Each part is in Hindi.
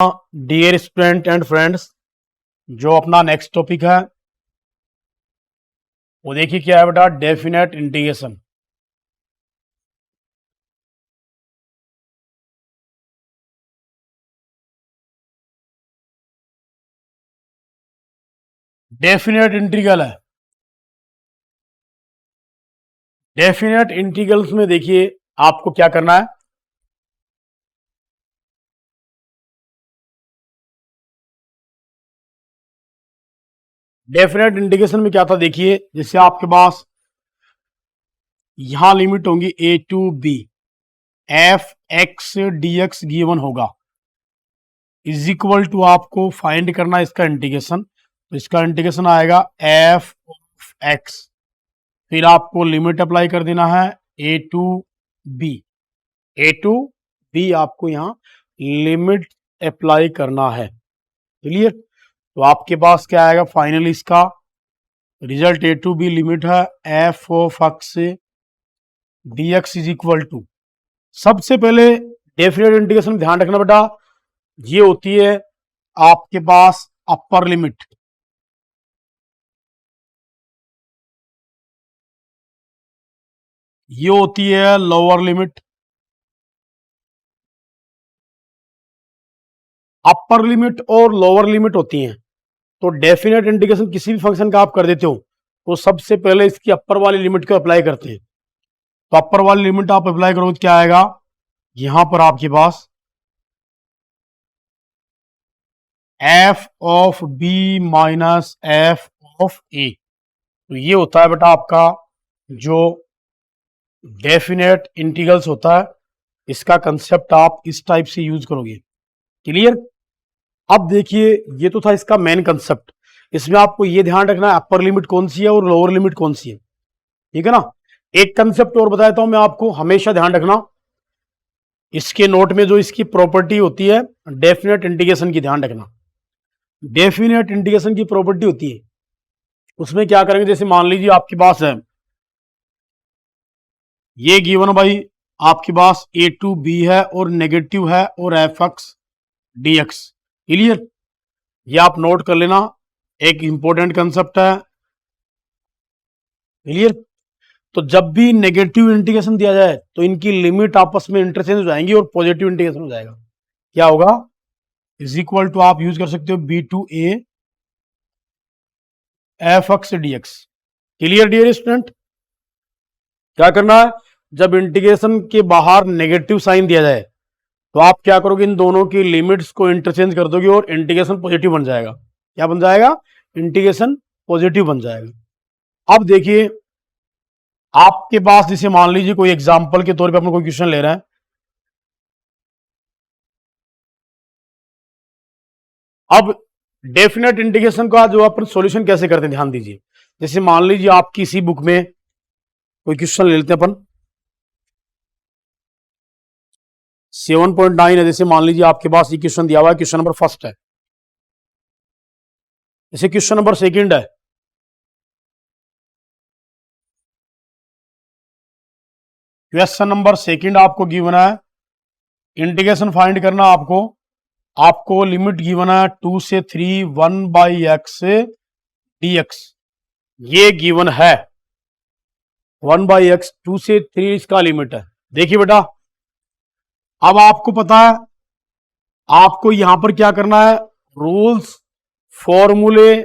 डियर स्टूडेंट एंड फ्रेंड्स, जो अपना नेक्स्ट टॉपिक है वो देखिए क्या है बेटा, डेफिनेट इंटीग्रेशन। डेफिनेट इंटीग्रल है। डेफिनेट इंटीग्रल्स में देखिए आपको क्या करना है। डेफिनेट इंटीग्रेशन में क्या था, देखिए जैसे आपके पास यहां लिमिट होंगी a to b, F X D X given होगा, इज इक्वल टू आपको फाइंड करना है इसका इंटीग्रेशन। तो इसका इंटीग्रेशन आएगा एफ ऑफ एक्स, फिर आपको लिमिट अप्लाई कर देना है a to b। A to B आपको यहाँ लिमिट अप्लाई करना है। क्लियर? तो आपके पास क्या आएगा फाइनली, इसका result a to b limit है f of x D x is equal to. सबसे पहले डेफिनेट इंटीग्रेशन में ध्यान रखना बेटा, ये होती है आपके पास अपर लिमिट, ये होती है लोअर लिमिट। अपर लिमिट और लोअर लिमिट होती हैं। तो डेफिनेट इंटीग्रेशन किसी भी फंक्शन का आप कर देते हो तो सबसे पहले इसकी अपर वाली लिमिट को अप्लाई करते हैं। तो अपर वाली लिमिट आप अप्लाई करोगे तो क्या आएगा, यहां पर आपके पास f of b minus f of a. तो ये होता है बेटा आपका जो डेफिनेट इंटीग्रल्स होता है, इसका कंसेप्ट आप इस टाइप से यूज करोगे। क्लियर? अब देखिए ये तो था इसका मेन कंसेप्ट। इसमें आपको ये ध्यान रखना है अपर लिमिट कौन सी है और लोअर लिमिट कौन सी है। ठीक है ना? एक कंसेप्ट और बताता हूं मैं आपको, हमेशा ध्यान रखना, इसके नोट में जो इसकी प्रॉपर्टी होती है डेफिनेट इंटीग्रेशन की, ध्यान रखना। डेफिनेट इंटीग्रेशन की प्रॉपर्टी होती है, उसमें क्या करेंगे, जैसे मान लीजिए आपके पास है ये गिवन भाई, आपके पास ए टू बी है और नेगेटिव है और F X D X. Clear? ये आप नोट कर लेना, एक इंपॉर्टेंट कंसेप्ट है। क्लियर? तो जब भी नेगेटिव इंटीग्रेशन दिया जाए तो इनकी लिमिट आपस में इंटरचेंज हो जाएंगी और पॉजिटिव इंटीग्रेशन हो जाएगा। क्या होगा, इज इक्वल टू आप यूज कर सकते हो B to A F X D X. Clear dear student? क्या करना है, जब इंटीग्रेशन के बाहर नेगेटिव साइन दिया जाए तो आप क्या करोगे, इन दोनों की लिमिट्स को इंटरचेंज कर दोगे और इंटीग्रेशन पॉजिटिव बन जाएगा। क्या बन जाएगा, इंटीग्रेशन पॉजिटिव बन जाएगा। अब देखिए आपके पास जैसे मान लीजिए कोई एग्जांपल के तौर पे अपन कोई क्वेश्चन ले रहे हैं। अब डेफिनेट इंटीग्रेशन का जो अपन सॉल्यूशन कैसे करते हैं ध्यान दीजिए। जैसे मान लीजिए आपकी इसी बुक में कोई क्वेश्चन ले लेते हैं अपन, 7.9 है। जैसे मान लीजिए आपके पास ये क्वेश्चन दिया हुआ है, क्वेश्चन नंबर फर्स्ट है। जैसे क्वेश्चन नंबर सेकंड है, क्वेश्चन नंबर सेकंड आपको गिवन है इंटीग्रेशन फाइंड करना। आपको लिमिट गिवन है 2 से 3 1 बाई एक्स डी एक्स, ये गिवन है 1 बाई एक्स, 2 से 3 इसका लिमिट है। देखिए बेटा, अब आपको पता है आपको यहां पर क्या करना है, रूल्स फॉर्मूले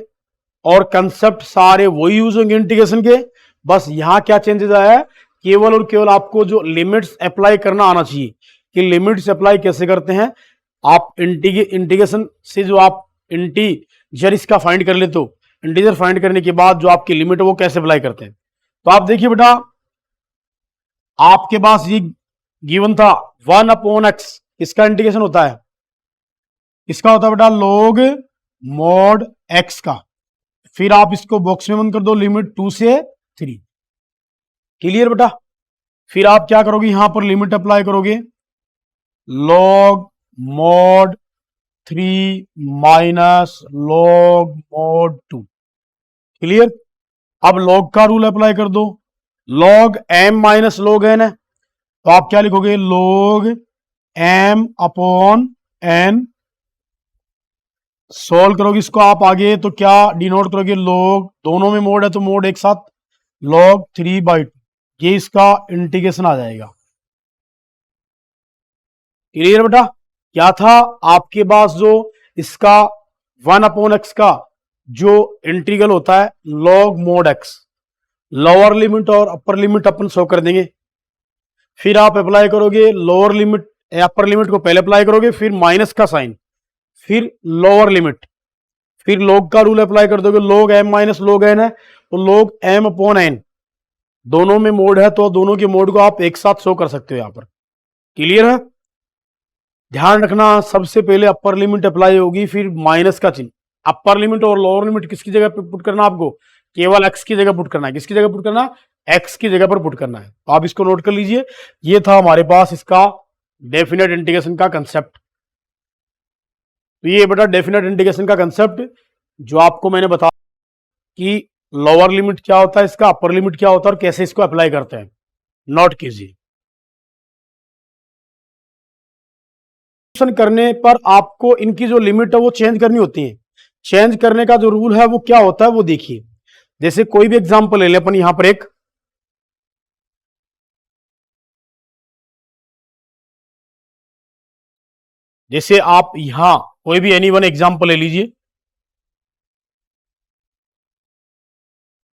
और कंसेप्ट सारे वही यूज होंगे इंटीग्रेशन के। बस यहां क्या चेंजेस आया है, केवल और केवल आपको जो लिमिट्स अप्लाई करना आना चाहिए कि लिमिट्स अप्लाई कैसे करते हैं। आप इंटीग्रेशन से जो आप इंटीजर इसका फाइंड कर लेते हो, इंटीजर फाइंड करने के बाद जो आपकी लिमिट है वो कैसे अप्लाई करते हैं। तो आप देखिए बेटा, आपके पास ये गिवन था 1 अपॉन एक्स, इसका इंटीग्रेशन होता है, इसका होता है बेटा लॉग मॉड एक्स का। फिर आप इसको बॉक्स में बंद कर दो, लिमिट 2 से 3। क्लियर बेटा? फिर आप क्या करोगे, यहां पर लिमिट अप्लाई करोगे log mod 3 minus log mod 2। Clear? अब लॉग का रूल अप्लाई कर दो, log M minus log N है, तो आप क्या लिखोगे, log M upon N solve करोगे इसको आप आगे तो क्या डिनोट करोगे, लॉग, दोनों में मोड है तो मोड एक साथ, log 3/2, ये इसका इंटीग्रेशन आ जाएगा। क्लियर बेटा? क्या था आपके पास जो इसका 1/x का जो इंटीग्रल होता है log mod x, lower limit और अपर लिमिट अपन शो कर देंगे, फिर आप अप्लाई करोगे लोअर लिमिट, अपर लिमिट को पहले अप्लाई करोगे, फिर माइनस का साइन, फिर लोअर लिमिट, फिर log का रूल अप्लाई कर दोगे, log m minus log n है तो log m अपॉन n, दोनों में मोड है तो दोनों के मोड को आप एक साथ शो कर सकते हो यहां पर। क्लियर है? ध्यान रखना सबसे पहले अपर लिमिट अप्लाई होगी, फिर माइनस का चिन्ह। अपर लिमिट और लोअर लिमिट किसकी जगह पे पुट करना, आपको केवल x की जगह पुट करना है। किसकी जगह पुट करना है? x की जगह पर पुट करना है। तो आप इसको नोट कर लीजिए, ये था हमारे पास इसका डेफिनेट इंटीग्रेशन का कंसेप्ट। तो ये बेटा डेफिनेट इंटीग्रेशन का कंसेप्ट जो आपको मैंने बताया कि लोअर लिमिट क्या होता है इसका, अपर लिमिट क्या होता है और कैसे इसको अप्लाई करते हैं, नोट कीजिए। करने पर आपको इनकी जो लिमिट है वो चेंज करनी होती है। चेंज करने का जो रूल है वो क्या होता है वो देखिए। जैसे कोई भी एग्जांपल ले लें अपन यहां पर एक, जैसे आप यहां कोई भी एनी वन एग्जांपल ले लीजिए,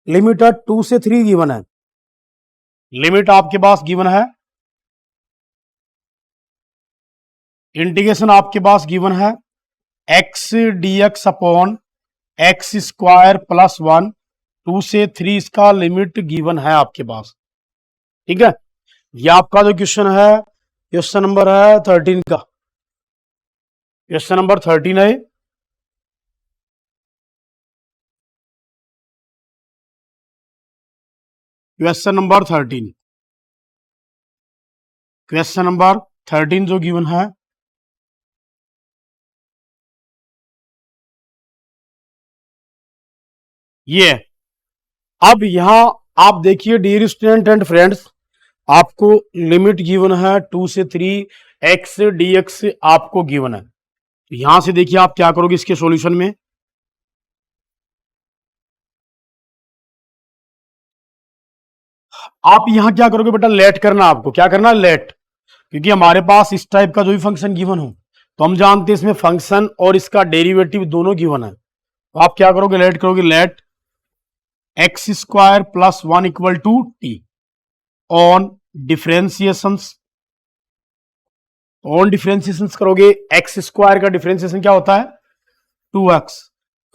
लिमिट 2 से 3 गिवन है, लिमिट आपके पास गिवन है, इंटीग्रेशन आपके पास गिवन है x dx upon x square plus 1, 2 से 3 इसका लिमिट गिवन है आपके पास। ठीक है, ये आपका जो क्वेश्चन है, क्वेश्चन नंबर है 13 का, क्वेश्चन नंबर 13 है। क्वेश्चन नंबर 13, क्वेश्चन नंबर 13 जो गिवन है, ये अब यहां आप देखिए डियर स्टूडेंट एंड फ्रेंड्स, आपको लिमिट गिवन है 2 से 3 x dx आपको गिवन है। यहां से देखिए आप क्या करोगे इसके सॉल्यूशन में, आप यहां क्या करोगे बेटा, लेट करना, आपको क्या करना है, लेट, क्योंकि हमारे पास इस टाइप का जो भी फंक्शन गिवन हो तो हम जानते हैं इसमें फंक्शन और इसका डेरिवेटिव दोनों गिवन है। तो आप क्या करोगे, लेट करोगे, let X square plus 1 equal to T on differentiations, on differentiations करोगे, एक्स स्क्वायर का डिफरेंशिएशन क्या होता है 2x,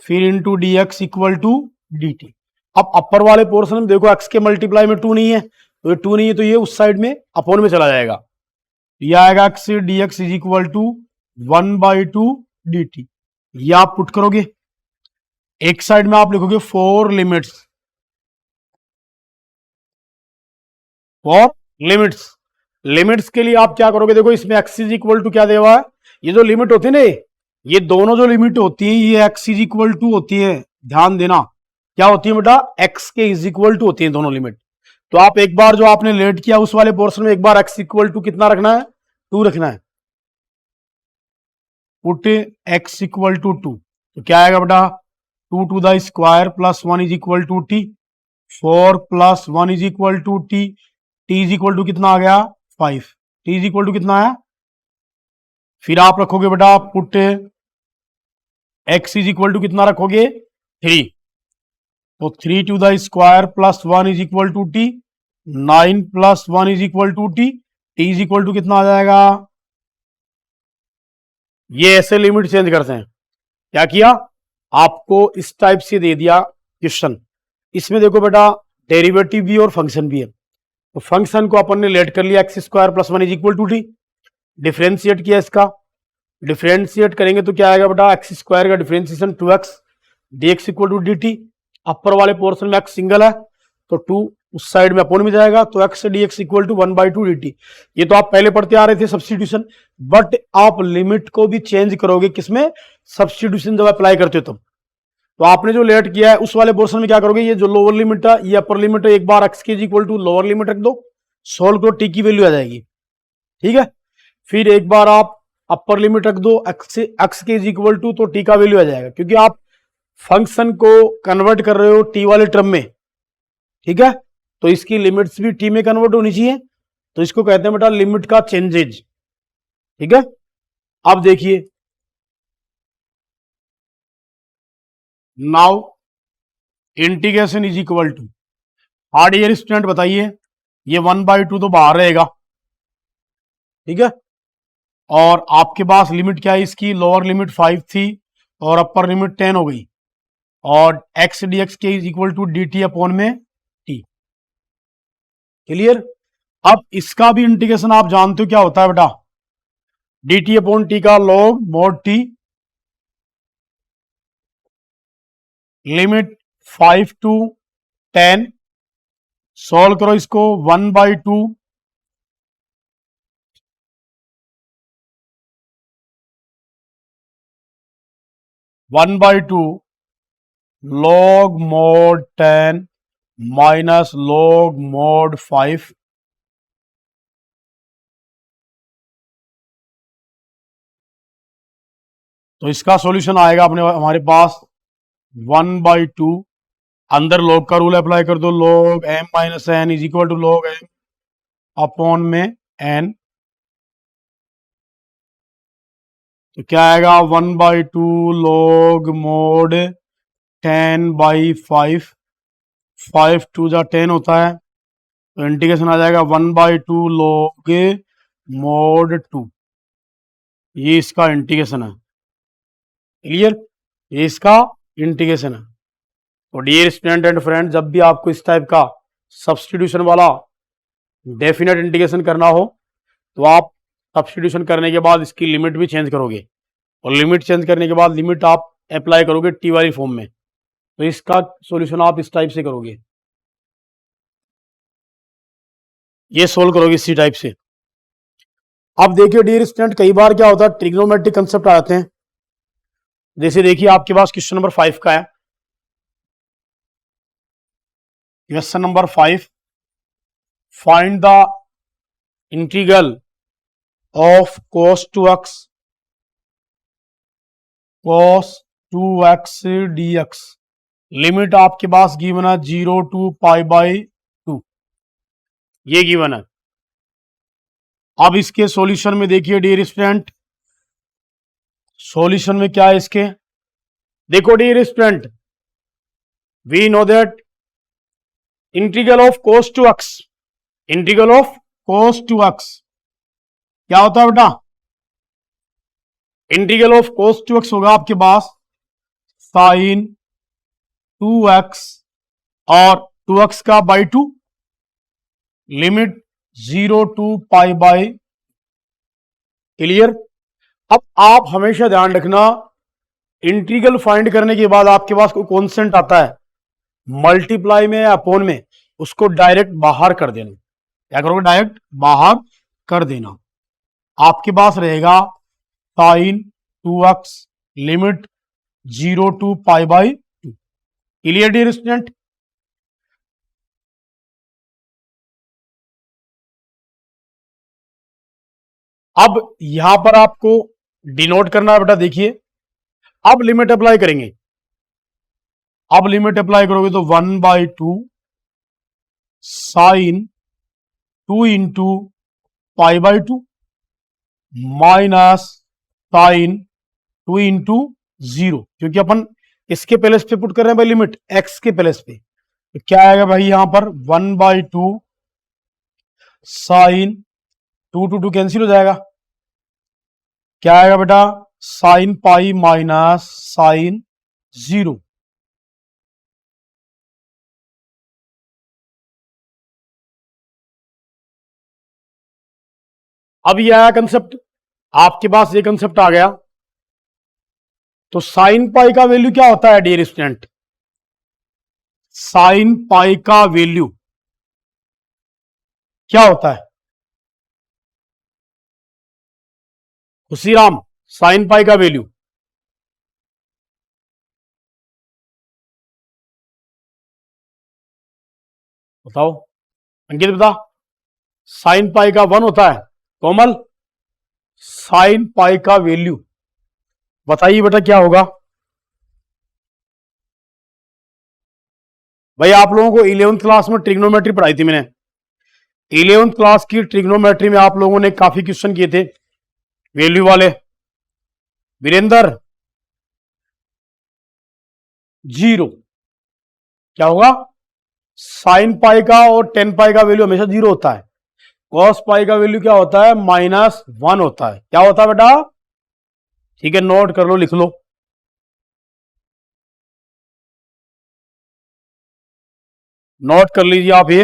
फिर into D X equal to D T. अब अपर वाले पोर्शन में देखो x के मल्टीप्लाई में 2 नहीं है, तो ये 2 नहीं है तो ये उस साइड में अपॉन में चला जाएगा, ये आएगा x D x is equal to 1/2 D T. ये आप पुट करोगे, एक साइड में आप लिखोगे for limits, for limits, limits के लिए आप क्या करोगे, देखो इसमें x इज इक्वल टू क्या देवा है, ये जो लिमिट होती है ना, ये दोनों जो लिमिट होती है ये x इज इक्वल टू होती है, ध्यान देना क्या होती है बेटा, x के इज इक्वल टू होती है दोनों लिमिट। तो आप एक बार जो आपने लेट किया उस वाले पोर्शन में एक बार x इक्वल टू कितना रखना है, 2 रखना है, पुट x इक्वल टू 2, तो क्या आएगा बेटा 2 to the square plus 1 is equal to T, 4 plus 1 is equal to T, T is equal to कितना आ गया 5, टी इज इक्वल टू कितना है, फिर आप रखोगे बेटा put x is equal to कितना रखोगे 3, तो 3 to the square plus 1 is equal to T, 9 plus 1 is equal to T, T is equal to कितना आ जाएगा, ये ऐसे लिमिट चेंज करते हैं। क्या किया, आपको इस टाइप से दे दिया क्वेश्चन, इसमें देखो बेटा डेरिवेटिव भी और फंक्शन भी है, तो फंक्शन को अपन ने लेट कर लिया x square plus 1 is equal to t, differentiate किया इसका, डिफरेंशिएट करेंगे तो क्या आएगा बेटा, एक्स स्क्वायर का differentiation 2x dx equal to D t, upper वाले पोर्शन में x सिंगल है तो 2 उस साइड में अपॉन में जाएगा, तो x dx equal to 1/2 dt। ये तो आप पहले पढ़ते आ रहे थे सब्स्टिट्यूशन, बट आप लिमिट को भी चेंज करोगे किसमें, सब्स्टिट्यूशन जब अप्लाई करते हो तब। तो आपने जो लेट किया है उस वाले पोर्शन में क्या करोगे, ये जो लोअर लिमिट है ये अपर लिमिट है, एक बार x के इक्वल टू लोअर लिमिट रख दो, सोल्व करो, टी की वैल्यू आ जाएगी। ठीक है, फिर एक बार आप अपर लिमिट रख दो एक्स के इज इक्वल टू, तो टी का वैल्यू आ जाएगा, क्योंकि आप फंक्शन को कन्वर्ट कर रहे हो टी वाले टर्म में, ठीक है, तो इसकी लिमिट्स भी टी में कन्वर्ट होनी चाहिए, तो इसको कहते हैं बेटा लिमिट का चेंजेज, ठीक है। अब देखिए, now integration is equal to, hard year student बताइए, ये 1/2 तो बाहर रहेगा, ठीक है, और आपके पास लिमिट क्या है इसकी, लोअर लिमिट 5 थी और अपर लिमिट 10 हो गई, और एक्स डी एक्स के is equal to D T upon में टी, क्लियर। अब इसका भी इंटीग्रेशन आप जानते हो क्या होता है बेटा, डी टी अपॉन टी का log mod T, limit 5 to 10, solve करो इसको, 1/2 1/2 log mod 10 minus log mod 5, तो इसका सॉल्यूशन आएगा अपने हमारे पास 1/2, अंदर log का रूल अप्लाई कर दो, log m minus N is equal to log m upon में n, तो क्या आएगा 1/2 log mod 10/5, 5 2 जा 10 होता है, तो इंटीग्रेशन आ जाएगा 1/2 log mod 2, ये इसका इंटीग्रेशन है, क्लियर, ये इसका इंटीग्रेशन है। तो डियर स्टूडेंट एंड फ्रेंड, जब भी आपको इस टाइप का सब्स्टिट्यूशन वाला डेफिनेट इंटीग्रेशन करना हो, तो आप सब्स्टिट्यूशन करने के बाद इसकी लिमिट भी चेंज करोगे, और लिमिट चेंज करने के बाद लिमिट आप अप्लाई करोगे टी वाली फॉर्म में, तो इसका सॉल्यूशन आप इस टाइप से करोगे, ये सोल्व करोगे इसी टाइप से। अब देखिए डियर स्टूडेंट, कई बार क्या होता है ट्रिग्नोमेट्रिक कंसेप्ट आ जाते हैं, जैसे देखिए आपके पास क्वेश्चन नंबर 5 का है, question number 5, find the integral of cos 2x dx, limit आपके पास गिवन है 0 टू π/2, ये गिवन है। अब इसके सॉल्यूशन में देखिए डियर स्टूडेंट, सॉल्यूशन में क्या है इसके, देखो dear student, we know that integral of cos 2x, integral of cos 2x क्या होता है बेटा, इंटीग्रल ऑफ cos 2x होगा आपके पास sin 2x और 2x का बाई 2, लिमिट 0 टू π/, क्लियर। अब आप हमेशा ध्यान रखना, इंटीग्रल फाइंड करने के बाद आपके पास कोई कॉन्स्टेंट आता है, मल्टीप्लाई में या अपॉन में, उसको डायरेक्ट बाहर कर देना, क्या करोगे, डायरेक्ट बाहर कर देना, आपके पास रहेगा sin 2x limit 0 to π/2, clear dear student. अब यहां पर आपको डिनोट करना है बेटा, देखिए अब लिमिट अप्लाई करेंगे, अब लिमिट अप्लाई करोगे तो 1/2 sine 2 into π/2 minus sine 2 into 0, क्योंकि अपन इसके प्लेस पे पुट कर रहे हैं भाई लिमिट x के प्लेस पे, तो क्या आएगा भाई यहां पर 1/2 साइन 2 टू 2 कैंसिल हो जाएगा, क्या आएगा बेटा साइन पाई माइनस साइन 0, अब ये आया कंसेप्ट, आपके पास ये कंसेप्ट आ गया, तो साइन पाई का वैल्यू क्या होता है डियर स्टूडेंट, साइन पाई का वैल्यू क्या होता है, खुशीराम साइन पाई का वैल्यू बताओ, अंकित बता, साइन पाई का 1 होता है, कोमल साइन पाई का वैल्यू, बताइए बेटा क्या होगा। भाई आप लोगों को 11th क्लास में ट्रिग्नोमेट्री पढ़ाई थी मैंने। 11th क्लास की ट्रिग्नोमेट्री में आप लोगों ने काफी क्वेश्चन किए थे वैल्यू वाले। वीरेंद्र, जीरो क्या होगा, साइन पाई का और टेन पाई का वैल्यू हमेशा जीरो होता है। कॉस पाई का वैल्यू क्या होता है, -1 होता है। क्या होता है बेटा, ठीक है, नोट कर लो, लिख लो। नोट कर लीजिए आप ये।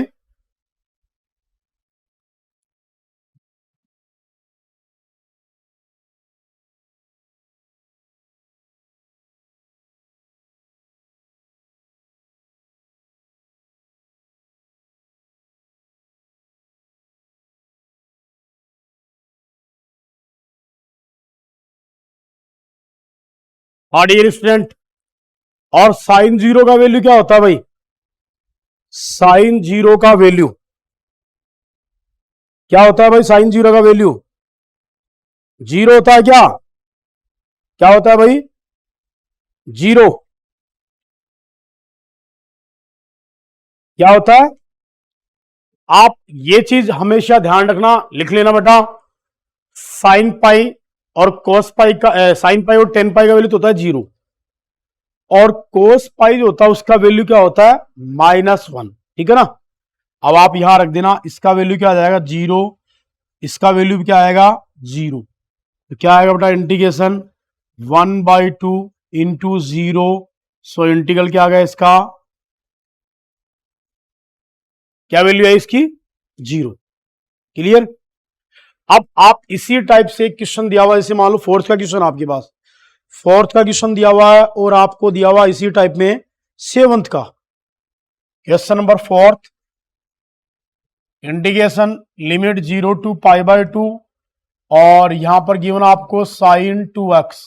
हाँ डियर स्टूडेंट, और साइन जीरो का वैल्यू क्या होता है भाई, साइन जीरो का वैल्यू क्या होता है भाई, साइन जीरो का वैल्यू जीरो होता है। क्या क्या होता है भाई, जीरो। क्या होता है, आप ये चीज हमेशा ध्यान रखना, लिख लेना बेटा। साइन पाई और कोस पाई का, साइन पाई और टेन पाई का वैल्यू तो होता है जीरो, और कोस पाई जो होता है उसका वैल्यू क्या होता है, -1। ठीक है ना। अब आप यहां रख देना, इसका वैल्यू क्या आ जाएगा, जीरो, इसका वैल्यू भी क्या आएगा, जीरो। तो क्या आएगा बेटा, integration 1/2 into zero. So integral क्या आ गया इसका, क्या वैल्यू है इसकी, जीरो। क्लियर। अब आप इसी टाइप से एक क्वेश्चन दिया हुआ है, जैसे मान लो फोर्थ का क्वेश्चन आपके पास, फोर्थ का क्वेश्चन दिया हुआ है और आपको दिया हुआ इसी टाइप में सेवंथ का question number fourth, integration limit 0 to π/2, और यहां पर गिवन आपको sin 2x,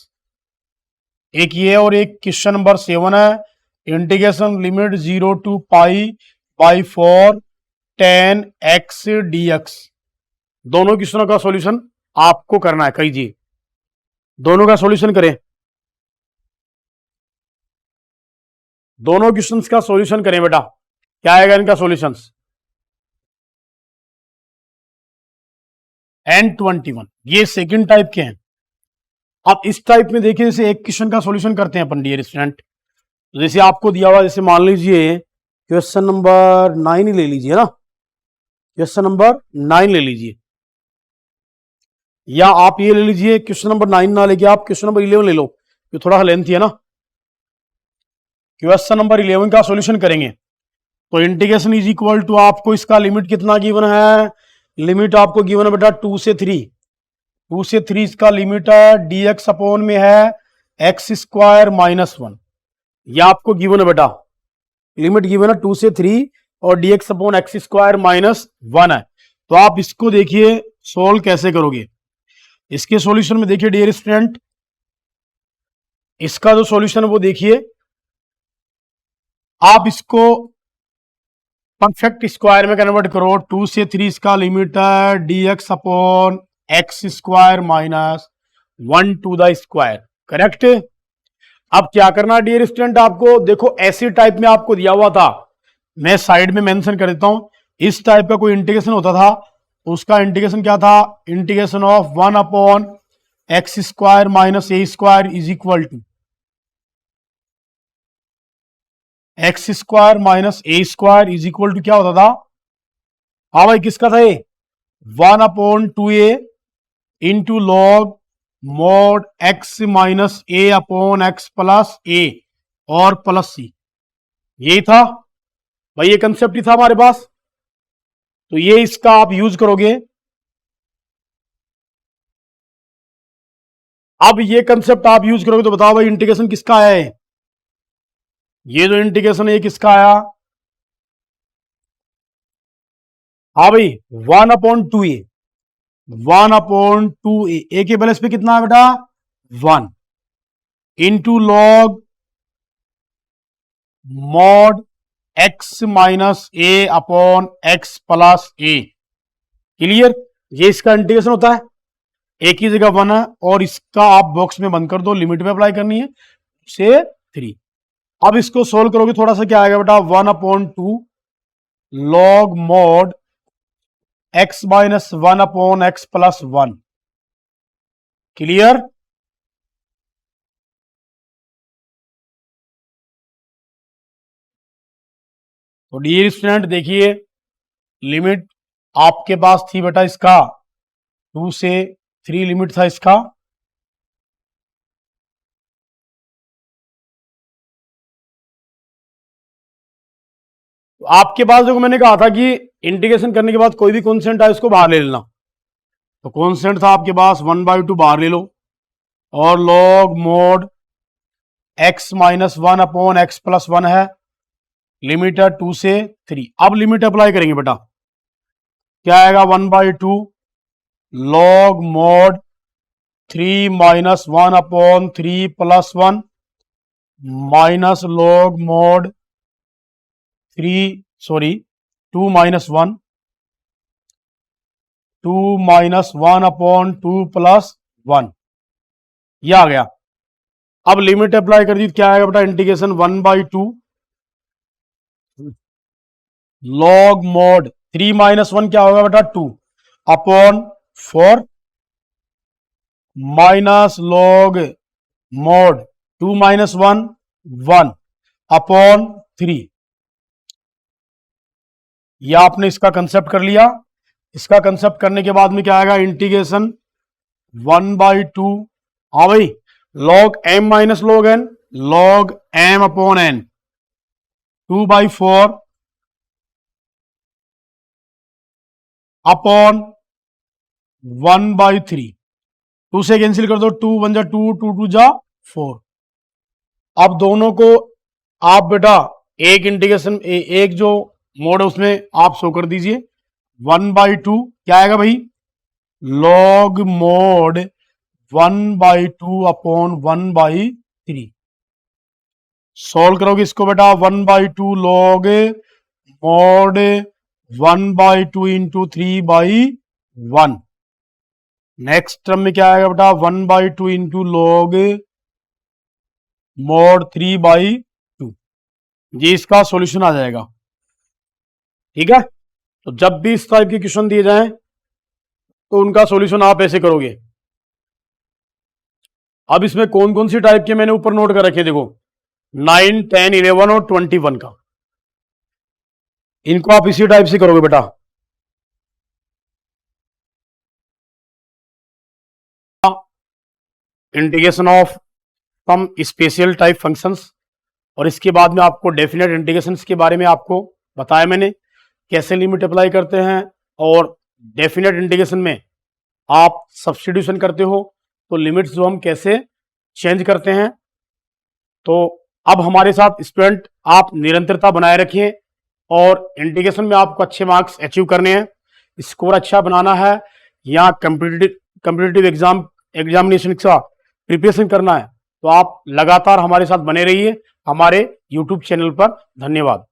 एक ये और एक क्वेश्चन नंबर 7 है, integration limit 0 to π/4 tan x dx। दोनों क्वेश्चनों का सॉल्यूशन आपको करना है, कीजिए, दोनों का सॉल्यूशन करें, दोनों क्वेश्चंस का सॉल्यूशन करें बेटा। क्या आएगा इनका सॉल्यूशंस, N21, ये सेकंड टाइप के हैं। अब इस टाइप में देखिए, जैसे एक क्वेश्चन का सॉल्यूशन करते हैं अपन डियर स्टूडेंट, तो जैसे आपको दिया हुआ, जैसे मान लीजिए क्वेश्चन नंबर 9 ही ले लीजिए ना, क्वेश्चन नंबर 9 ले लीजिए, या आप ये ले लीजिए, क्वेश्चन नंबर 9 ना लेके आप क्वेश्चन नंबर 11 ले लो, ये थोड़ा लेंथी है ना। क्वेश्चन नंबर 11 का सॉल्यूशन करेंगे तो इंटीग्रेशन इज इक्वल टू, आपको इसका लिमिट कितना गिवन है, लिमिट आपको गिवन है बेटा 2 से 3, 2 से 3 इसका लिमिट है, dx अपॉन में है x² -1, यह आपको गिवन है बेटा, लिमिट गिवन है 2 से 3 और dx अपॉन x² -1 है। तो आप इसको देखिए सोल्व कैसे करोगे, इसके सॉल्यूशन में देखिए डियर स्टूडेंट, इसका जो सॉल्यूशन है वो देखिए, आप इसको परफेक्ट स्क्वायर में कन्वर्ट करो, 2 से 3 इसका लिमिट है dx upon x² -1 to the square, correct. अब क्या करना है डियर स्टूडेंट, आपको देखो ऐसी टाइप में आपको दिया हुआ था, मैं साइड में मेंशन कर देता हूं, इस टाइप का कोई इंटीग्रेशन होता था, उसका इंटीग्रेशन क्या था, integration of 1 upon x² -a² is equal to x² -a² is equal to क्या होता था, हाँ भाई किसका था ये, 1/2a into log mod x -a upon x plus a और प्लस c, यही था भाई, ये कंसेप्ट ही था हमारे पास। तो ये इसका आप यूज करोगे। अब ये कंसेप्ट आप यूज करोगे तो बताओ भाई इंटीग्रेशन किसका आया है, ये जो इंटीग्रेशन है ये किसका आया, हाँ भाई 1/2a, 1/2a, ए के बैलेंस पे कितना है बेटा 1 into log mod x -a upon x plus a। Clear, ये इसका इंटीग्रेशन होता है। एक ही जगह 1 है और इसका आप बॉक्स में बंद कर दो, लिमिट पे अप्लाई करनी है से 3। अब इसको सोल्व करोगे थोड़ा सा, क्या आएगा बेटा, 1/2 log mod x minus 1/x plus 1। Clear? तो डियर स्टूडेंट देखिए, लिमिट आपके पास थी बेटा इसका 2 से 3 लिमिट था इसका। तो आपके पास देखो मैंने कहा था कि इंटीग्रेशन करने के बाद कोई भी कॉन्स्टेंट है उसको बाहर ले लेना। तो कॉन्स्टेंट था आपके पास 1/2 बाहर ले लो और log mod x minus 1/x plus 1 है, लिमिट है 2 से 3। अब लिमिट अप्लाई करेंगे बेटा, क्या आएगा 1/2 log mod 3 minus 1/3 plus 1 minus log mod 2 minus 1 2 minus 1/2 plus 1, यह आ गया। अब लिमिट अप्लाई कर दी, क्या आएगा बेटा, इंटीग्रेशन 1/2 log mod 3 माइनस 1 क्या होगा बेटा 2 upon 4 minus log mod 2 minus 1 1 upon 3। यह आपने इसका कंसेप्ट कर लिया। इसका कंसेप्ट करने के बाद में क्या आएगा, इंटीग्रेशन 1/2, हाँ भाई, log m minus log n log m upon n 2/4 upon 1/3। 2 से कैंसिल कर दो, 2 1 जा 2, 2 2 जा 4। अब दोनों को आप बेटा एक इंटीग्रेशन एक जो मोड है उसमें आप शो कर दीजिए। 1/2 क्या आएगा भाई, log mod 1/2 अपॉन 1/3। सॉल्व करोगे इसको बेटा, 1/2 log mod 1/2 into 3/1। Next term में क्या आएगा बेटा, 1/2 इंटू log mod 3/2। ये इसका सॉल्यूशन आ जाएगा। ठीक है, तो जब भी इस टाइप के क्वेश्चन दिए जाएं तो उनका सॉल्यूशन आप ऐसे करोगे। अब इसमें कौन कौन सी टाइप के मैंने ऊपर नोट कर रखे, देखो 9 10 11 और 21 का, इनको आप इसी टाइप से करोगे बेटा। Integration of some special type functions, और इसके बाद में आपको डेफिनेट इंटीग्रेशंस के बारे में आपको बताया मैंने, कैसे लिमिट अप्लाई करते हैं, और डेफिनेट इंटीग्रेशन में आप सब्स्टिट्यूशन करते हो तो लिमिट्स जो हम कैसे चेंज करते हैं। तो अब हमारे साथ स्टूडेंट आप निरंतरता बनाए रखिए, और इंटीग्रेशन में आपको अच्छे मार्क्स अचीव करने हैं, स्कोर अच्छा बनाना है, या कम्पिटिटिव एग्जामिनेशन का प्रिपरेशन करना है, तो आप लगातार हमारे साथ बने रहिए हमारे यूट्यूब चैनल पर। धन्यवाद।